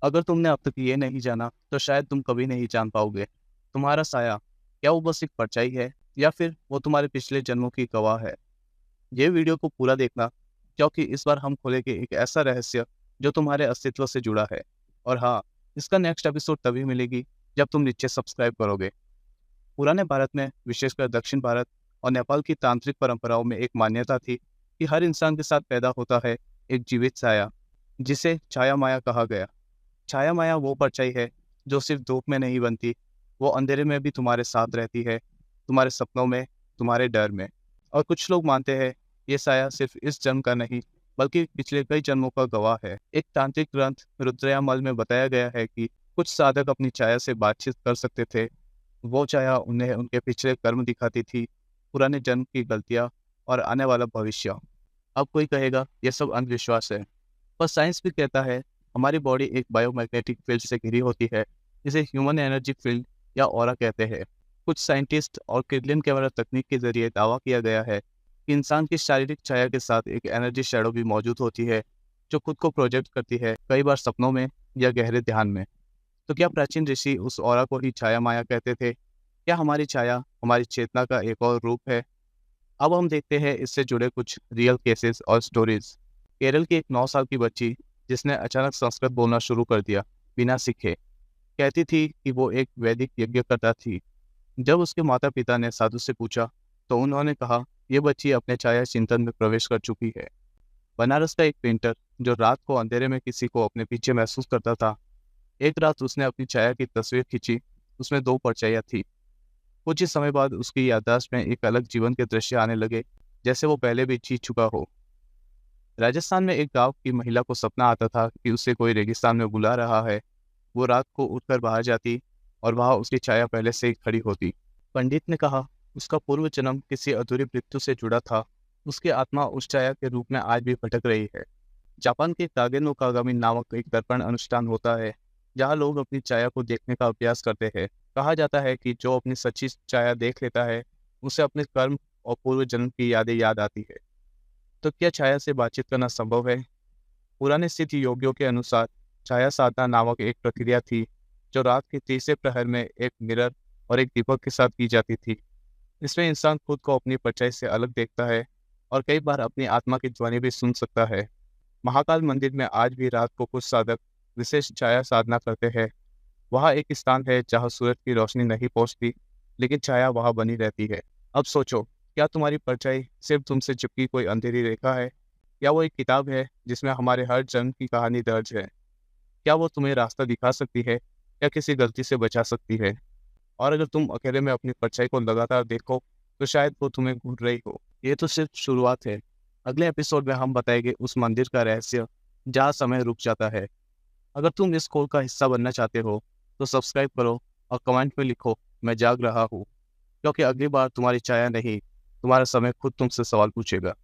अगर तुमने अब तक ये नहीं जाना तो शायद तुम कभी नहीं जान पाओगे। तुम्हारा साया, क्या वो बस एक परछाई है या फिर वो तुम्हारे पिछले जन्मों की गवाह है? ये वीडियो को पूरा देखना, क्योंकि इस बार हम खोलेंगे एक ऐसा रहस्य जो तुम्हारे अस्तित्व से जुड़ा है। और हाँ, इसका नेक्स्ट एपिसोड तभी मिलेगी जब तुम नीचे सब्सक्राइब करोगे। पुराने भारत में, विशेषकर दक्षिण भारत और नेपाल की तांत्रिक परंपराओं में एक मान्यता थी कि हर इंसान के साथ पैदा होता है एक जीवित साया, जिसे छाया माया कहा गया। छाया माया वो परछाई है जो सिर्फ धूप में नहीं बनती, वो अंधेरे में भी तुम्हारे साथ रहती है, तुम्हारे सपनों में, तुम्हारे डर में। और कुछ लोग मानते हैं ये साया सिर्फ इस जन्म का नहीं, बल्कि पिछले कई जन्मों का गवाह है। एक तांत्रिक ग्रंथ रुद्रयामल में बताया गया है कि कुछ साधक अपनी छाया से बातचीत कर सकते थे। वो छाया उन्हें उनके पिछले कर्म दिखाती थी, पुराने जन्म की गलतियां और आने वाला भविष्य। अब कोई कहेगा ये सब अंधविश्वास है, पर साइंस भी कहता है हमारी बॉडी एक बायोमैग्नेटिक फील्ड से घिरी होती है, जिसे ह्यूमन एनर्जी फील्ड या ऑरा कहते हैं। कुछ साइंटिस्ट और क्रिडलिन कैमरा तकनीक के जरिए दावा किया गया है कि इंसान की शारीरिक छाया के साथ एक एनर्जी शैडो भी मौजूद होती है, जो खुद को प्रोजेक्ट करती है, कई बार सपनों में या गहरे ध्यान में। तो क्या प्राचीन ऋषि उस ऑरा को ही छाया माया कहते थे? क्या हमारी छाया हमारी चेतना का एक और रूप है? अब हम देखते हैं इससे जुड़े कुछ रियल केसेस और स्टोरीज। केरल की एक 9 साल की बच्ची, जिसने अचानक संस्कृत बोलना शुरू कर दिया बिना सीखे, कहती थी कि वो एक वैदिक यज्ञकर्ता थी। जब उसके माता पिता ने साधु से पूछा, तो उन्होंने कहा ये बच्ची अपने छाया चिंतन में प्रवेश कर चुकी है। बनारस का एक पेंटर, जो रात को अंधेरे में किसी को अपने पीछे महसूस करता था, एक रात उसने अपनी छाया की तस्वीर खींची। उसमें 2 परछाइयां थी। कुछ ही समय बाद उसकी याददाश्त में एक अलग जीवन के दृश्य आने लगे, जैसे वो पहले भी जी चुका हो। राजस्थान में एक गांव की महिला को सपना आता था कि उसे कोई रेगिस्तान में बुला रहा है। वो रात को उठकर बाहर जाती और वहां उसकी छाया पहले से ही खड़ी होती। पंडित ने कहा उसका पूर्व जन्म किसी अधूरी मृत्यु से जुड़ा था। उसकी आत्मा उस छाया के रूप में आज भी भटक रही है। जापान के कागे नो कागामी नामक एक दर्पण अनुष्ठान होता है, जहाँ लोग अपनी छाया को देखने का अभ्यास करते हैं। कहा जाता है कि जो अपनी सच्ची छाया देख लेता है, उसे अपने कर्म और पूर्व जन्म की यादें याद आती है। तो क्या छाया से बातचीत करना संभव है? पुराने सिद्ध योगियों के अनुसार छाया साधना नामक एक प्रक्रिया थी, जो रात के तीसरे प्रहर में एक मिरर और एक दीपक के साथ की जाती थी। इसमें इंसान खुद को अपनी परछाई से अलग देखता है और कई बार अपनी आत्मा की ध्वनि भी सुन सकता है। महाकाल मंदिर में आज भी रात को कुछ साधक विशेष छाया साधना करते हैं। वहाँ एक स्थान है जहाँ सूरज की रोशनी नहीं पहुँचती, लेकिन छाया वहाँ बनी रहती है। अब सोचो, क्या तुम्हारी परछाई सिर्फ तुमसे चिपकी कोई अंधेरी रेखा है, या वो एक किताब है जिसमें हमारे हर जन्म की कहानी दर्ज है? क्या वो तुम्हें रास्ता दिखा सकती है या किसी गलती से बचा सकती है? और अगर तुम अकेले में अपनी परछाई को लगातार देखो, तो शायद वो तुम्हें घूर रही हो। ये तो सिर्फ शुरुआत है। अगले एपिसोड में हम बताएंगे उस मंदिर का रहस्य जहाँ समय रुक जाता है। अगर तुम इस कोल का हिस्सा बनना चाहते हो, तो सब्सक्राइब करो और कमेंट में लिखो मैं जाग रहा हूँ, क्योंकि अगली बार तुम्हारी छाया नहीं, तुम्हारा समय खुद तुमसे सवाल पूछेगा।